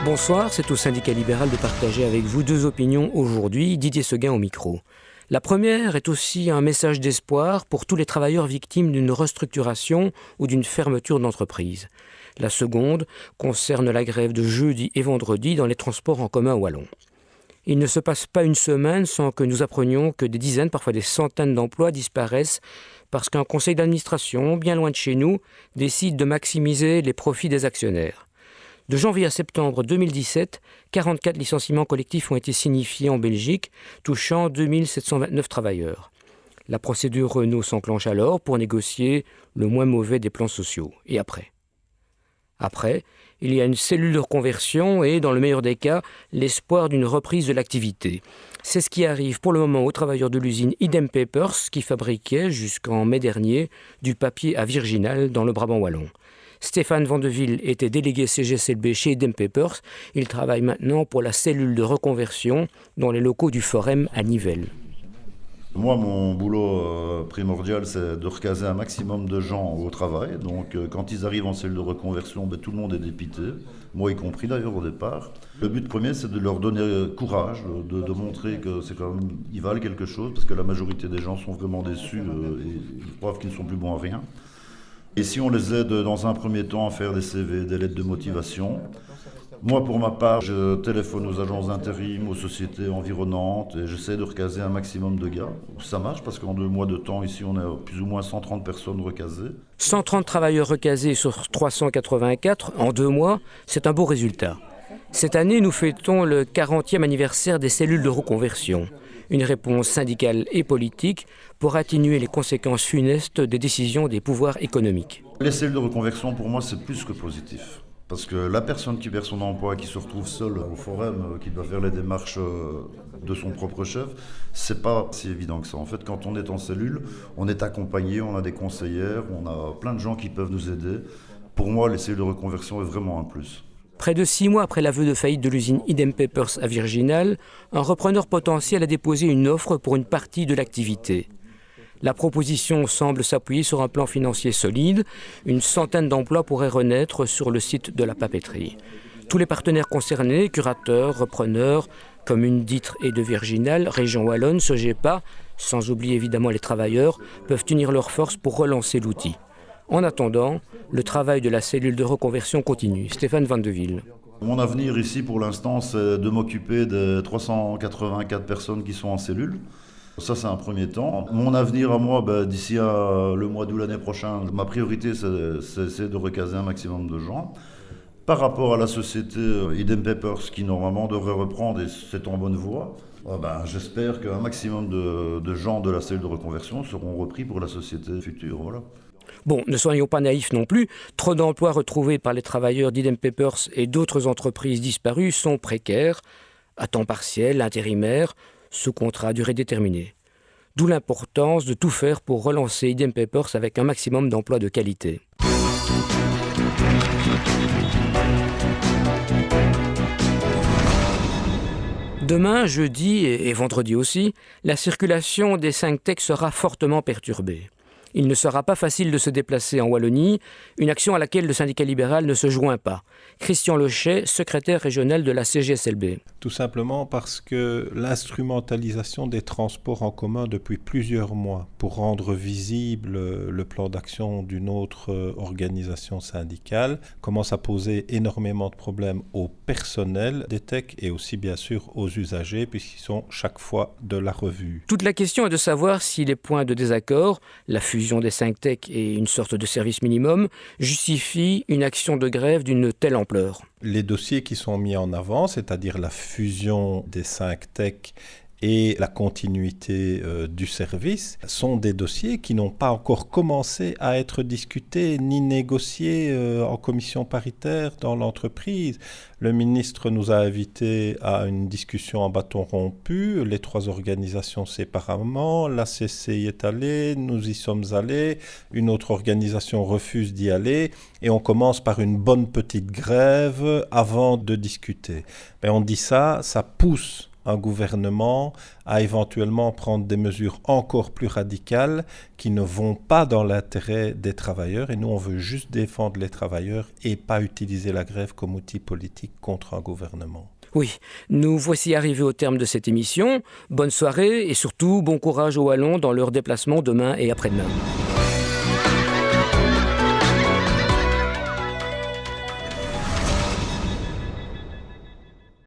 Bonsoir, c'est au syndicat libéral de partager avec vous deux opinions aujourd'hui. Didier Seguin au micro. La première est aussi un message d'espoir pour tous les travailleurs victimes d'une restructuration ou d'une fermeture d'entreprise. La seconde concerne la grève de jeudi et vendredi dans les transports en commun wallons. Il ne se passe pas une semaine sans que nous apprenions que des dizaines, parfois des centaines d'emplois disparaissent parce qu'un conseil d'administration, bien loin de chez nous, décide de maximiser les profits des actionnaires. De janvier à septembre 2017, 44 licenciements collectifs ont été signifiés en Belgique, touchant 2729 travailleurs. La procédure Renault s'enclenche alors pour négocier le moins mauvais des plans sociaux. Et après, il y a une cellule de reconversion et, dans le meilleur des cas, l'espoir d'une reprise de l'activité. C'est ce qui arrive pour le moment aux travailleurs de l'usine Idem Papers qui fabriquait, jusqu'en mai dernier, du papier à Virginal dans le Brabant wallon. Stéphane Vandeville était délégué CGSLB chez Idem Papers. Il travaille maintenant pour la cellule de reconversion dans les locaux du Forum à Nivelles. Moi, mon boulot primordial, c'est de recaser un maximum de gens au travail. Donc, quand ils arrivent en cellule de reconversion, tout le monde est dépité, moi y compris d'ailleurs au départ. Le but premier, c'est de leur donner courage, de montrer que c'est quand même, ils valent quelque chose, parce que la majorité des gens sont vraiment déçus et ils croient qu'ils ne sont plus bons à rien. Et si on les aide dans un premier temps à faire des CV, des lettres de motivation, moi pour ma part, je téléphone aux agences d'intérim, aux sociétés environnantes et j'essaie de recaser un maximum de gars. Ça marche parce qu'en 2 mois de temps, ici on a plus ou moins 130 personnes recasées. 130 travailleurs recasés sur 384 en 2 mois, c'est un beau résultat. Cette année, nous fêtons le 40e anniversaire des cellules de reconversion. Une réponse syndicale et politique pour atténuer les conséquences funestes des décisions des pouvoirs économiques. Les cellules de reconversion, pour moi, c'est plus que positif. Parce que la personne qui perd son emploi, qui se retrouve seule au forum, qui doit faire les démarches de son propre chef, c'est pas si évident que ça. En fait, quand on est en cellule, on est accompagné, on a des conseillères, on a plein de gens qui peuvent nous aider. Pour moi, les cellules de reconversion est vraiment un plus. Près de 6 mois après l'aveu de faillite de l'usine Idem Papers à Virginal, un repreneur potentiel a déposé une offre pour une partie de l'activité. La proposition semble s'appuyer sur un plan financier solide. Une centaine d'emplois pourraient renaître sur le site de la papeterie. Tous les partenaires concernés, curateurs, repreneurs, communes d'Ytre et de Virginal, région wallonne, Sogepa, sans oublier évidemment les travailleurs, peuvent unir leurs forces pour relancer l'outil. En attendant, le travail de la cellule de reconversion continue. Stéphane Vandeville. Mon avenir ici, pour l'instant, c'est de m'occuper des 384 personnes qui sont en cellule. Ça, c'est un premier temps. Mon avenir à moi, d'ici à le mois d'août l'année prochaine, ma priorité, c'est de recaser un maximum de gens. Par rapport à la société Idem Papers, qui normalement devrait reprendre, et c'est en bonne voie, j'espère qu'un maximum de gens de la cellule de reconversion seront repris pour la société future. Voilà. Bon, ne soyons pas naïfs non plus. Trop d'emplois retrouvés par les travailleurs d'Idem Papers et d'autres entreprises disparues sont précaires, à temps partiel, intérimaires, sous contrat à durée déterminée. D'où l'importance de tout faire pour relancer Idem Papers avec un maximum d'emplois de qualité. Demain, jeudi et vendredi aussi, la circulation des 5 TEC sera fortement perturbée. Il ne sera pas facile de se déplacer en Wallonie, une action à laquelle le syndicat libéral ne se joint pas. Christian Lochet, secrétaire régional de la CGSLB. Tout simplement parce que l'instrumentalisation des transports en commun depuis plusieurs mois pour rendre visible le plan d'action d'une autre organisation syndicale commence à poser énormément de problèmes au personnel des TEC et aussi bien sûr aux usagers puisqu'ils sont chaque fois de la revue. Toute la question est de savoir si les points de désaccord, la fusion des 5 TEC et une sorte de service minimum, justifient une action de grève d'une telle ampleur. Les dossiers qui sont mis en avant, c'est-à-dire la fusion des 5 TEC et la continuité du service, sont des dossiers qui n'ont pas encore commencé à être discutés ni négociés en commission paritaire dans l'entreprise. Le ministre nous a invités à une discussion en bâton rompu, les 3 organisations séparément, la CC y est allée, nous y sommes allés, une autre organisation refuse d'y aller et on commence par une bonne petite grève avant de discuter. Mais on dit ça pousse un gouvernement à éventuellement prendre des mesures encore plus radicales qui ne vont pas dans l'intérêt des travailleurs. Et nous, on veut juste défendre les travailleurs et pas utiliser la grève comme outil politique contre un gouvernement. Oui, nous voici arrivés au terme de cette émission. Bonne soirée et surtout bon courage aux Wallons dans leur déplacement demain et après-demain.